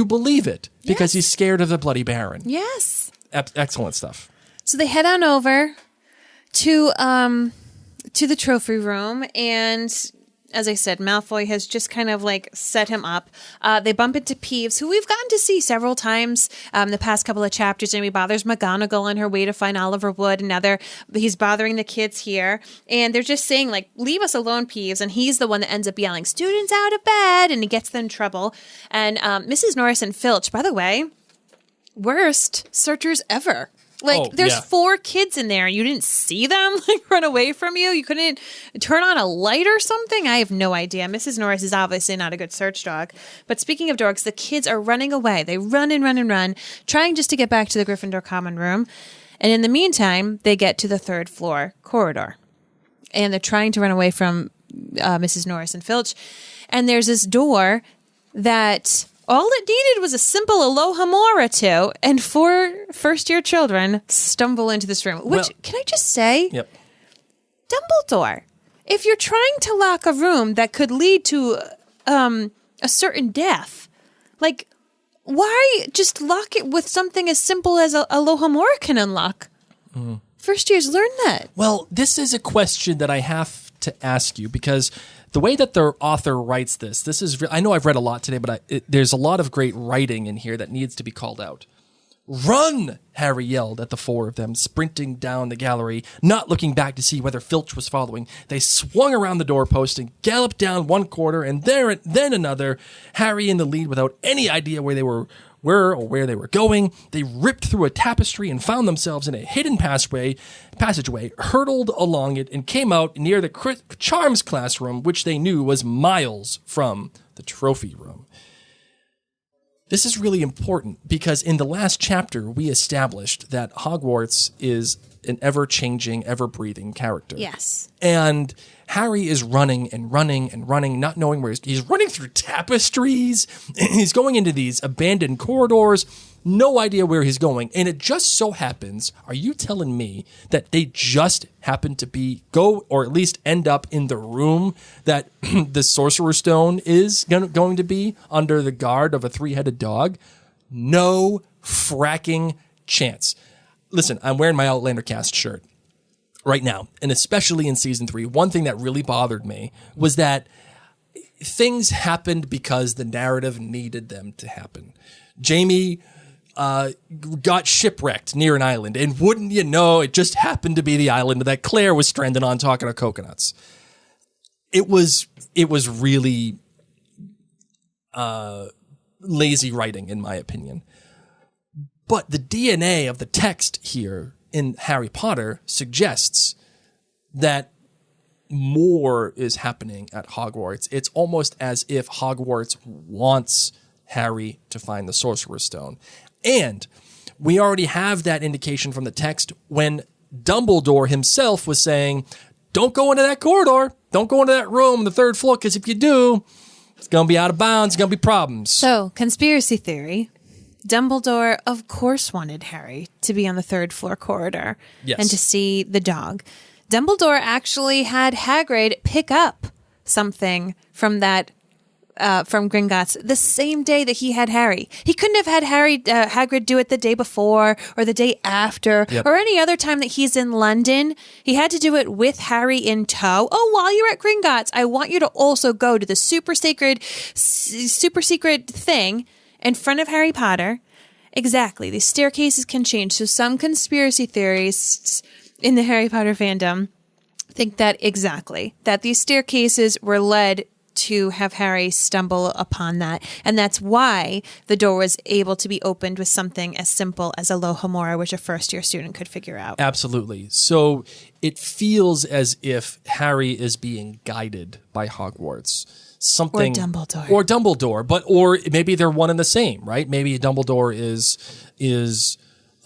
believe it because he's scared of the Bloody Baron. Yes, excellent stuff. So they head on over to the trophy room, and as I said, Malfoy has just kind of like set him up. They bump into Peeves, who we've gotten to see several times the past couple of chapters, and he bothers McGonagall on her way to find Oliver Wood, and now he's bothering the kids here, and they're just saying, like, "Leave us alone, Peeves," and he's the one that ends up yelling, "Students out of bed," and he gets them in trouble. And Mrs. Norris and Filch, by the way, worst searchers ever. Like, there's 4 kids in there. You didn't see them like run away from you. You couldn't turn on a light or something. I have no idea. Mrs. Norris is obviously not a good search dog. But speaking of dogs, the kids are running away. They run and run and run, trying just to get back to the Gryffindor common room. And in the meantime, they get to the 3rd floor corridor. And they're trying to run away from Mrs. Norris and Filch. And there's this door that all it needed was a simple Alohomora to, and 4 first-year children stumble into this room. Which, can I just say, Dumbledore, if you're trying to lock a room that could lead to a certain death, like, why just lock it with something as simple as a Alohomora can unlock? First years learn that. Well, this is a question that I have to ask you because the way that the author writes this is, I know I've read a lot today, but there's a lot of great writing in here that needs to be called out. "Run!" Harry yelled at the 4 of them, sprinting down the gallery, not looking back to see whether Filch was following. They swung around the doorpost and galloped down one corridor and then another, Harry in the lead without any idea where they were going. They ripped through a tapestry and found themselves in a hidden passageway, hurtled along it, and came out near the Charms classroom, which they knew was miles from the trophy room. This is really important because in the last chapter, we established that Hogwarts is an ever-changing, ever-breathing character. Yes. And Harry is running and running and running, not knowing where he's running through tapestries. He's going into these abandoned corridors, no idea where he's going. And it just so happens, are you telling me that they just happen to go or at least end up in the room that the Sorcerer Stone is going to be under the guard of a 3-headed dog? No fracking chance. Listen, I'm wearing my Outlander cast shirt right now, and especially in season 3, one thing that really bothered me was that things happened because the narrative needed them to happen. Jamie got shipwrecked near an island, and wouldn't you know, it just happened to be the island that Claire was stranded on talking to coconuts. It was really lazy writing, in my opinion. But the DNA of the text here in Harry Potter suggests that more is happening at Hogwarts. It's almost as if Hogwarts wants Harry to find the Sorcerer's Stone. And we already have that indication from the text when Dumbledore himself was saying, "Don't go into that corridor. Don't go into that room on the 3rd floor, because if you do, it's going to be out of bounds. It's going to be problems." So, conspiracy theory. Dumbledore, of course, wanted Harry to be on the 3rd floor corridor and to see the dog. Dumbledore actually had Hagrid pick up something from that from Gringotts the same day that he had Harry. He couldn't have had Hagrid do it the day before or the day after or any other time that he's in London. He had to do it with Harry in tow. Oh, while you're at Gringotts, I want you to also go to the super secret thing in front of Harry Potter. Exactly. These staircases can change. So some conspiracy theorists in the Harry Potter fandom think that these staircases were led to have Harry stumble upon that. And that's why the door was able to be opened with something as simple as a Alohomora, which a first-year student could figure out. Absolutely. So it feels as if Harry is being guided by Hogwarts. Something, or Dumbledore. Or maybe they're one and the same, right? Maybe Dumbledore is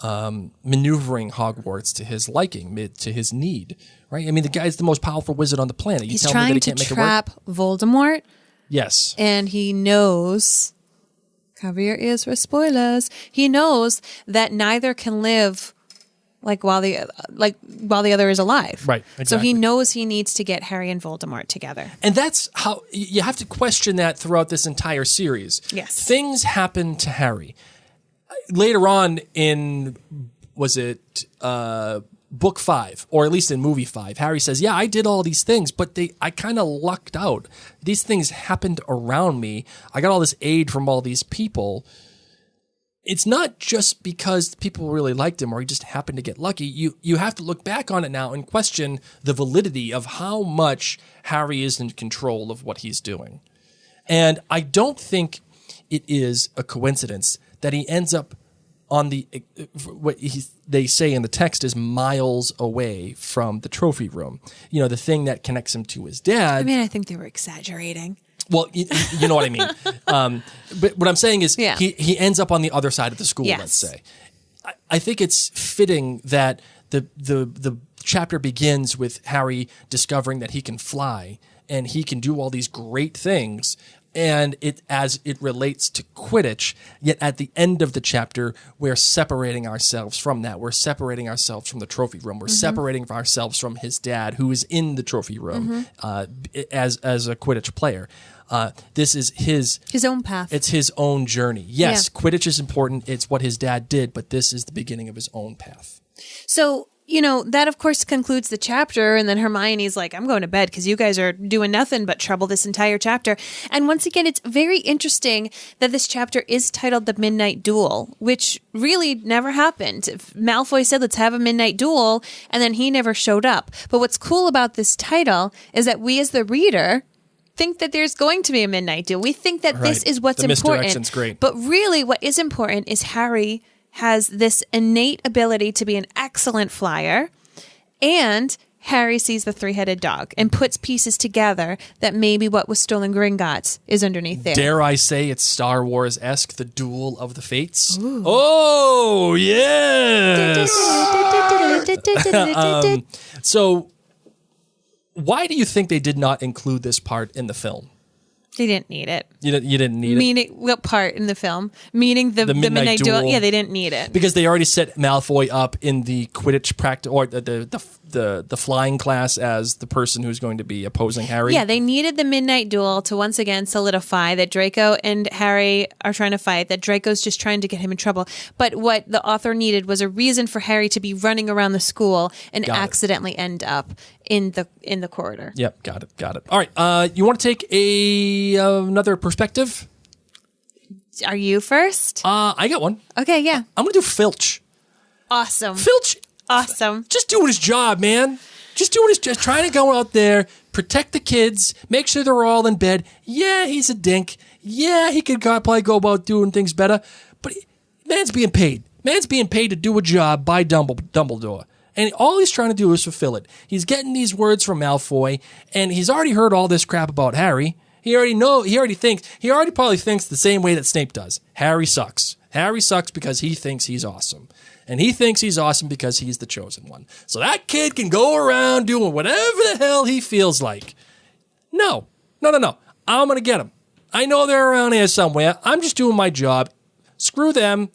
maneuvering Hogwarts to his liking, to his need, right? I mean, the guy's the most powerful wizard on the planet. He's trying to trap Voldemort. Yes. And he knows, cover your ears for spoilers, he knows that neither can live while the other is alive. Right, exactly. So he knows he needs to get Harry and Voldemort together. And that's how you have to question that throughout this entire series. Yes. Things happen to Harry. Later on in, was it book 5, or at least in movie 5, Harry says, yeah, I did all these things, but I kind of lucked out. These things happened around me. I got all this aid from all these people. It's not just because people really liked him or he just happened to get lucky. You have to look back on it now and question the validity of how much Harry is in control of what he's doing. And I don't think it is a coincidence that he ends up on they say in the text is miles away from the trophy room. You know, the thing that connects him to his dad. I mean, I think they were exaggerating. Well, you know what I mean. But what I'm saying is he ends up on the other side of the school, let's say. I think it's fitting that the chapter begins with Harry discovering that he can fly and he can do all these great things. And as it relates to Quidditch, yet at the end of the chapter, we're separating ourselves from that. We're separating ourselves from the trophy room. We're separating ourselves from his dad, who is in the trophy room as a Quidditch player. This is his own path. It's his own journey. Yes, Quidditch is important. It's what his dad did, but this is the beginning of his own path. So, that of course concludes the chapter, and then Hermione's like, I'm going to bed because you guys are doing nothing but trouble this entire chapter. And once again, it's very interesting that this chapter is titled The Midnight Duel, which really never happened. Malfoy said, let's have a midnight duel, and then he never showed up. But what's cool about this title is that we as the reader think that there's going to be a midnight duel. We think that this is what's important. The misdirection's great. But really what is important is Harry has this innate ability to be an excellent flyer, and Harry sees the three-headed dog and puts pieces together that maybe what was stolen Gringotts is underneath there. Dare I say it's Star Wars-esque, the Duel of the Fates? Ooh. Oh, yes! So, why do you think they did not include this part in the film? They didn't need it. You didn't need it? Meaning, what part in the film? Meaning the midnight duel? Yeah, they didn't need it. Because they already set Malfoy up in the Quidditch practice, or the flying class as the person who's going to be opposing Harry. Yeah, they needed the midnight duel to once again solidify that Draco and Harry are trying to fight, that Draco's just trying to get him in trouble. But what the author needed was a reason for Harry to be running around the school and accidentally end up in the corridor. Yep, got it. All right, you want to take another perspective? Are you first? I got one. Okay, yeah. I'm going to do Filch. Awesome. Filch. Awesome. Just doing his job, man. Just trying to go out there, protect the kids, make sure they're all in bed. Yeah, he's a dink. Yeah, he could probably go about doing things better. But man's being paid. Man's being paid to do a job by Dumbledore. And all he's trying to do is fulfill it. He's getting these words from Malfoy, and he's already heard all this crap about Harry. He already probably thinks the same way that Snape does. Harry sucks. Harry sucks because he thinks he's awesome. And he thinks he's awesome because he's the chosen one. So that kid can go around doing whatever the hell he feels like. No. I'm going to get him. I know they're around here somewhere. I'm just doing my job. Screw them.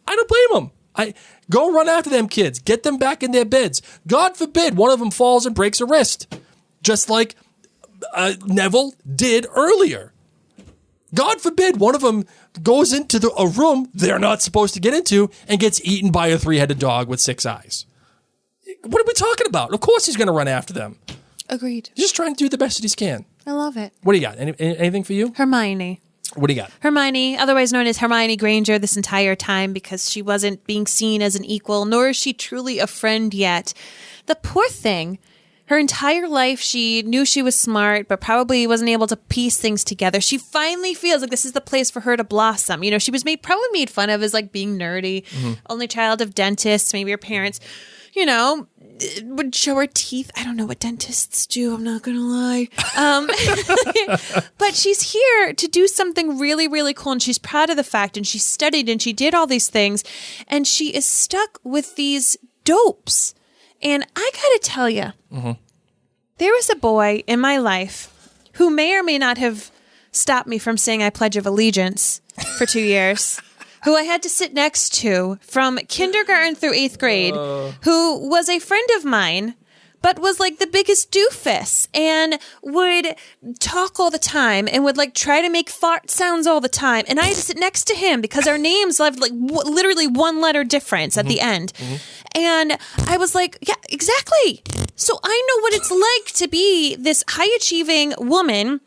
I don't blame them. Go run after them kids. Get them back in their beds. God forbid one of them falls and breaks a wrist. Just like Neville did earlier. God forbid one of them goes into a room they're not supposed to get into and gets eaten by a 3-headed dog with 6 eyes. What are we talking about? Of course he's going to run after them. Agreed. He's just trying to do the best that he can. I love it. What do you got? Anything for you? Hermione. What do you got? Hermione, otherwise known as Hermione Granger this entire time because she wasn't being seen as an equal, nor is she truly a friend yet. The poor thing, her entire life she knew she was smart, but probably wasn't able to piece things together. She finally feels like this is the place for her to blossom. You know, she was probably made fun of as like being nerdy, only child of dentists, maybe her parents, you know, would show her teeth. I don't know what dentists do. I'm not going to lie. But she's here to do something really, really cool. And she's proud of the fact. And she studied and she did all these things. And she is stuck with these dopes. And I got to tell you, there was a boy in my life who may or may not have stopped me from saying I Pledge of Allegiance for 2 years. Who I had to sit next to from kindergarten through 8th grade, who was a friend of mine, but was like the biggest doofus and would talk all the time and would like try to make fart sounds all the time. And I had to sit next to him because our names left like literally 1 letter difference at the end. And I was like, yeah, exactly. So I know what it's like to be this high achieving woman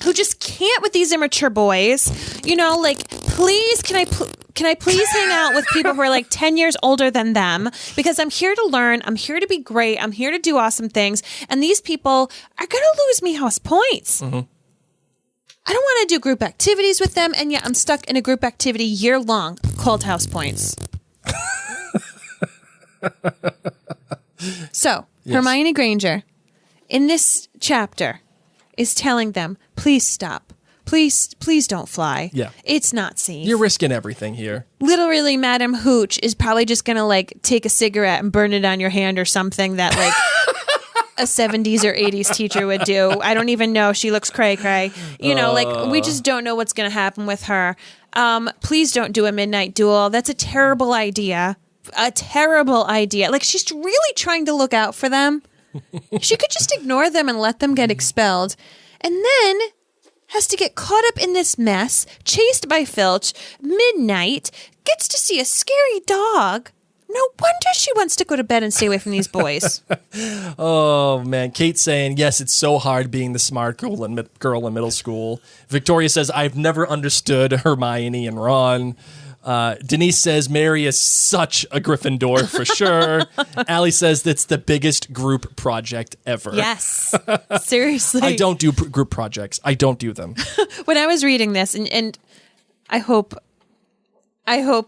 who just can't with these immature boys, you know, like, please, can I please hang out with people who are like 10 years older than them? Because I'm here to learn. I'm here to be great. I'm here to do awesome things. And these people are going to lose me house points. I don't want to do group activities with them. And yet I'm stuck in a group activity year long called house points. So, yes. Hermione Granger, in this chapter, is telling them, please stop. Please don't fly. Yeah. It's not safe. You're risking everything here. Literally, Madam Hooch is probably just going to like take a cigarette and burn it on your hand or something that like a 70s or 80s teacher would do. I don't even know. She looks cray-cray. You know, like we just don't know what's going to happen with her. Please don't do a midnight duel. That's a terrible idea. A terrible idea. Like she's really trying to look out for them. She could just ignore them and let them get expelled. And then has to get caught up in this mess, chased by Filch, midnight, gets to see a scary dog. No wonder she wants to go to bed and stay away from these boys. Oh, man. Kate's saying, yes, it's so hard being the smart girl in middle school. Victoria says, I've never understood Hermione and Ron. Denise says Mary is such a Gryffindor for sure. Allie says that's the biggest group project ever. Yes. Seriously. I don't do group projects. I don't do them. When I was reading this, and I hope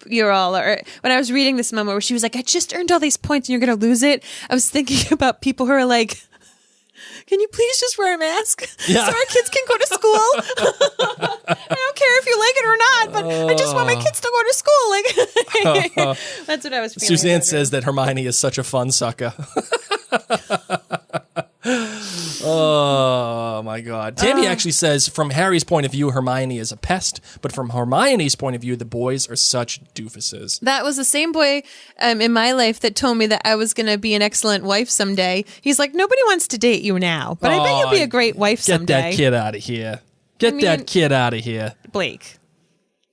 you're all are. When I was reading this moment where she was like, I just earned all these points and you're going to lose it. I was thinking about people who are like, can you please just wear a mask so our kids can go to school? I don't care if you like it or not, but I just want my kids to go to school. Like that's what I was feeling. Suzanne says that Hermione is such a fun sucker. Oh, my God. Tammy actually says, from Harry's point of view, Hermione is a pest, but from Hermione's point of view, the boys are such doofuses. That was the same boy in my life that told me that I was going to be an excellent wife someday. He's like, nobody wants to date you now, but I bet you'll be a great wife someday. Get that kid out of here. Get that kid out of here. Blake.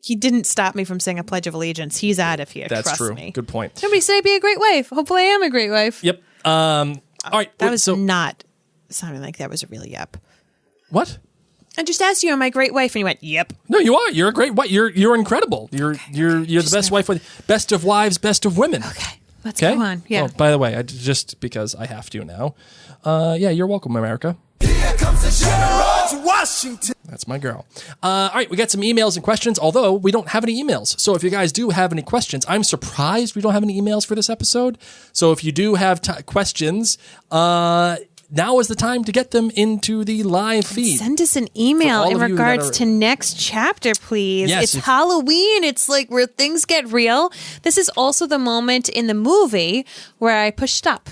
He didn't stop me from saying a Pledge of Allegiance. He's out of here. That's Trust true. me. Good point. Nobody said I'd be a great wife. Hopefully I am a great wife. Yep. All right. That was not sounding like that was a real yep. What? I just asked you, am I a great wife? And you went, yep. No, you are. You're a great wife. You're incredible. You're the best wife, best of wives, best of women. Okay. Let's go on. Yeah. Oh, by the way, just because I have to now. Yeah, you're welcome, America. Here comes the General Washington. That's my girl. All right, we got some emails and questions, although we don't have any emails. So if you guys do have any questions, I'm surprised we don't have any emails for this episode. So if you do have questions, now is the time to get them into the live feed. Send us an email in regards to next chapter, please. Yes, it's Halloween. It's like where things get real. This is also the moment in the movie where I push stop.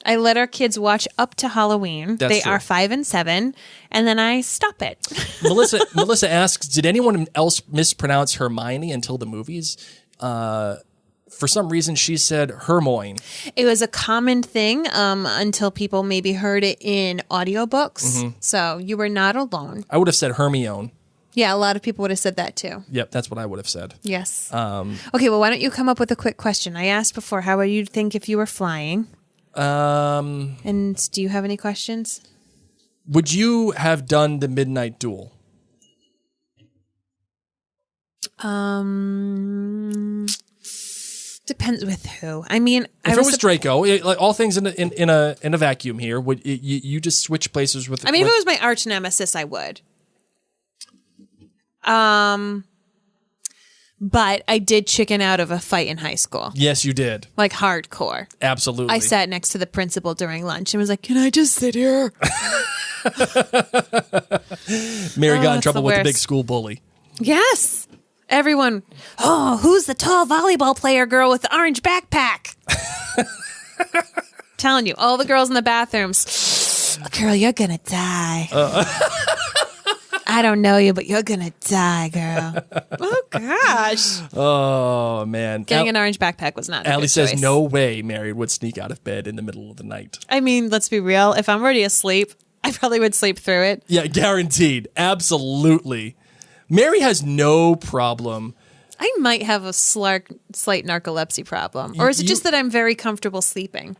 I let our kids watch up to Halloween. They are 5 and 7, and then I stop it. Melissa asks, did anyone else mispronounce Hermione until the movies? For some reason, she said Hermione. It was a common thing until people maybe heard it in audiobooks. Mm-hmm. So you were not alone. I would have said Hermione. Yeah, a lot of people would have said that too. Yep, that's what I would have said. Yes. Okay, well, why don't you come up with a quick question? I asked before, how would you think if you were flying? And do you have any questions? Would you have done the midnight duel? Depends with who. I mean, if it was Draco, like all things in a vacuum here, would you just switch places with? I mean, if it was my arch nemesis, I would. But I did chicken out of a fight in high school. Yes, you did. Like hardcore. Absolutely. I sat next to the principal during lunch and was like, "Can I just sit here?" Mary got in trouble with the big school bully. Yes. Everyone, who's the tall volleyball player girl with the orange backpack? Telling you, all the girls in the bathrooms, girl, you're gonna die. I don't know you, but you're gonna die, girl. Oh, gosh. Oh, man. Getting an orange backpack was not a Allie good says choice. no way Mary would sneak out of bed in the middle of the night. I mean, let's be real. If I'm already asleep, I probably would sleep through it. Yeah, guaranteed. Absolutely. Mary has no problem. I might have a slight narcolepsy problem. Or is it just that I'm very comfortable sleeping?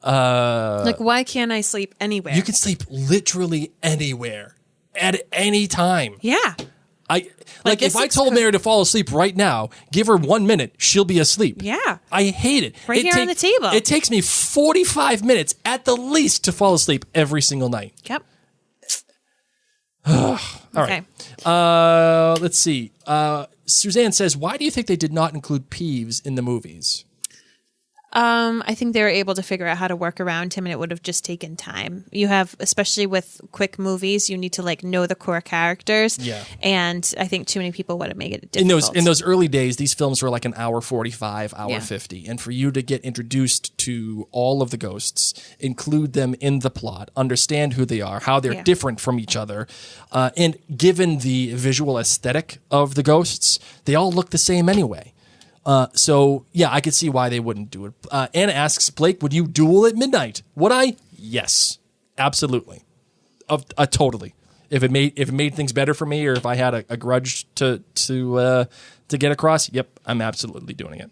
Like, why can't I sleep anywhere? You can sleep literally anywhere at any time. Yeah. If I told Mary to fall asleep right now, give her 1 minute, she'll be asleep. Yeah. I hate it. Right here on the table. It takes me 45 minutes at the least to fall asleep every single night. Yep. All right. Let's see. Suzanne says, why do you think they did not include Peeves in the movies? I think they were able to figure out how to work around him, and it would have just taken time. You have, especially with quick movies, you need to know the core characters. Yeah. And I think too many people would have made it difficult. In those early days, these films were like an hour 45, hour Yeah. 50. And for you to get introduced to all of the ghosts, include them in the plot, understand who they are, how they're different from each other, and given the visual aesthetic of the ghosts, they all look the same anyway. So, yeah, I could see why they wouldn't do it. Anna asks, Blake, would you duel at midnight? Would I? Yes. Absolutely. Totally. If it made things better for me, or if I had a grudge to get across, yep, I'm absolutely doing it.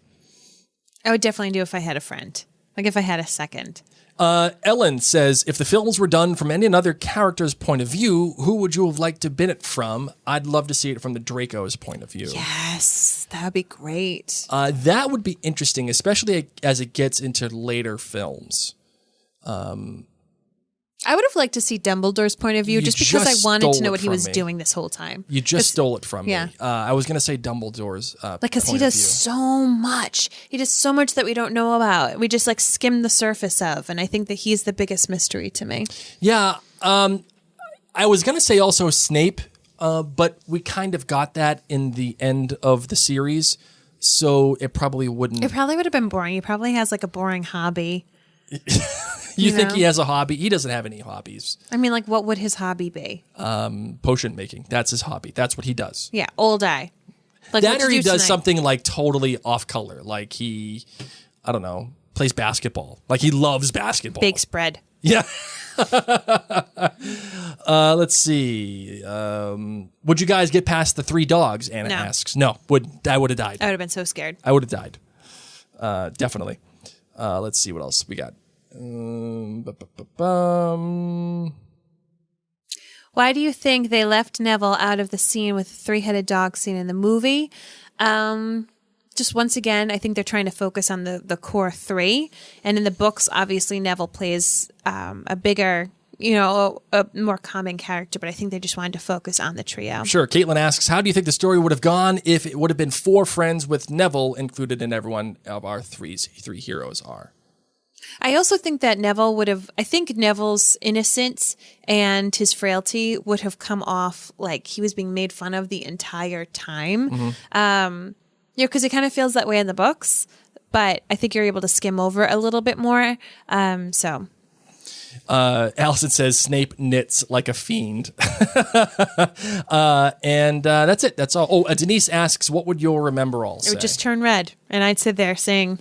I would definitely do if I had a friend. Like if I had a second. Ellen says, if the films were done from any other character's point of view, who would you have liked to been it from? I'd love to see it from the Draco's point of view. Yes, that would be great. That would be interesting, especially as it gets into later films. I would have liked to see Dumbledore's point of view just because I wanted to know what he was doing this whole time. You just stole it from yeah. me. I was going to say Dumbledore's because he does so much. He does so much that we don't know about. We just skim the surface of, and I think that he's the biggest mystery to me. Yeah. I was going to say also Snape, but we kind of got that in the end of the series, so it probably wouldn't. It probably would have been boring. He probably has a boring hobby. You think he has a hobby? He doesn't have any hobbies. I mean, what would his hobby be? Potion making. That's his hobby. That's what he does. Yeah, old eye. That or he does something totally off color. Like he, I don't know, plays basketball. Like he loves basketball. Bakes bread. Yeah. Let's see. Would you guys get past the 3 dogs? Anna asks. No. I would have died. I would have been so scared. I would have died. Definitely. Let's see what else we got. Why do you think they left Neville out of the scene with the 3-headed dog scene in the movie? Just once again, I think they're trying to focus on the core 3. And in the books, obviously, Neville plays a bigger, a more common character. But I think they just wanted to focus on the trio. Sure. Caitlin asks, how do you think the story would have gone if it would have been 4 friends with Neville included in every one of our 3 heroes are? I also think that I think Neville's innocence and his frailty would have come off like he was being made fun of the entire time. Mm-hmm. Because it kind of feels that way in the books, but I think you're able to skim over a little bit more. Allison says Snape knits like a fiend. And that's it. That's all. Oh, Denise asks, what would your remember all say? It would just turn red, and I'd sit there saying,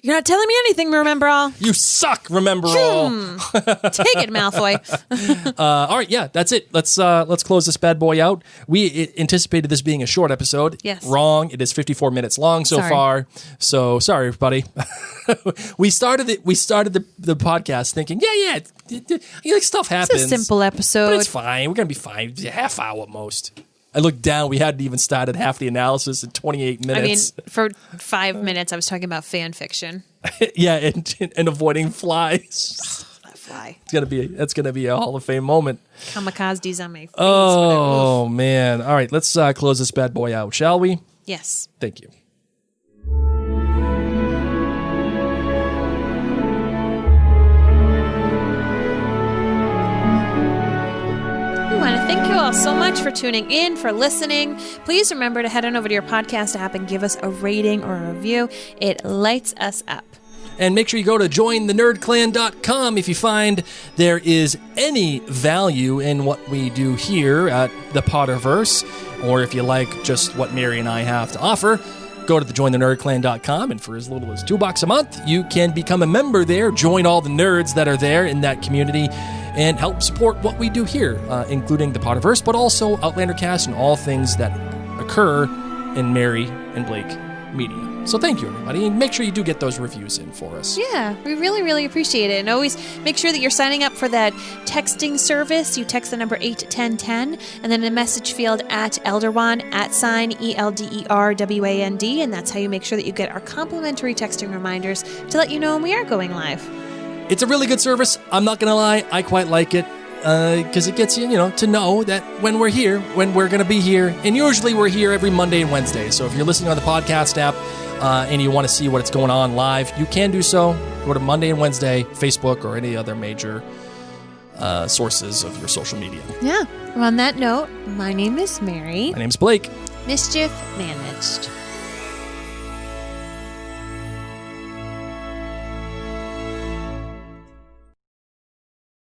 You're not telling me anything, remember all. You suck, remember all. Take it, Malfoy. All right, yeah, that's it. Let's close this bad boy out. We anticipated this being a short episode. Yes. Wrong. It is 54 minutes long so far. So sorry, everybody. We started the podcast thinking, yeah, stuff happens. It's a simple episode. But it's fine. We're gonna be fine. It's a half hour at most. I looked down. We hadn't even started half the analysis in 28 minutes. I mean, for 5 minutes, I was talking about fan fiction. Yeah, and avoiding flies. That fly. That's gonna be a Hall of Fame moment. Kamikazes on my face. Oh man! All right, let's close this bad boy out, shall we? Yes. Thank you. We want to thank you all so much for tuning in, for listening. Please remember to head on over to your podcast app and give us a rating or a review. It lights us up. And make sure you go to jointhenerdclan.com if you find there is any value in what we do here at the Potterverse, or if you like just what Mary and I have to offer. Go to the jointhenerdclan.com, and for as little as $2 a month, you can become a member there, join all the nerds that are there in that community, and help support what we do here, including the Potterverse, but also Outlander Cast and all things that occur in Mary and Blake media. So thank you, everybody, and make sure you do get those reviews in for us. Yeah, we really, really appreciate it. And always make sure that you're signing up for that texting service. You text the number 81010, and then in the message field at Elderwand, @ELDERWAND, and that's how you make sure that you get our complimentary texting reminders to let you know when we are going live. It's a really good service. I'm not going to lie. I quite like it because it gets you, to know that when we're here, when we're going to be here, and usually we're here every Monday and Wednesday. So if you're listening on the podcast app and you want to see what's going on live, you can do so. Go to Monday and Wednesday, Facebook, or any other major sources of your social media. Yeah. Well, on that note, my name is Mary. My name's Blake. Mischief managed.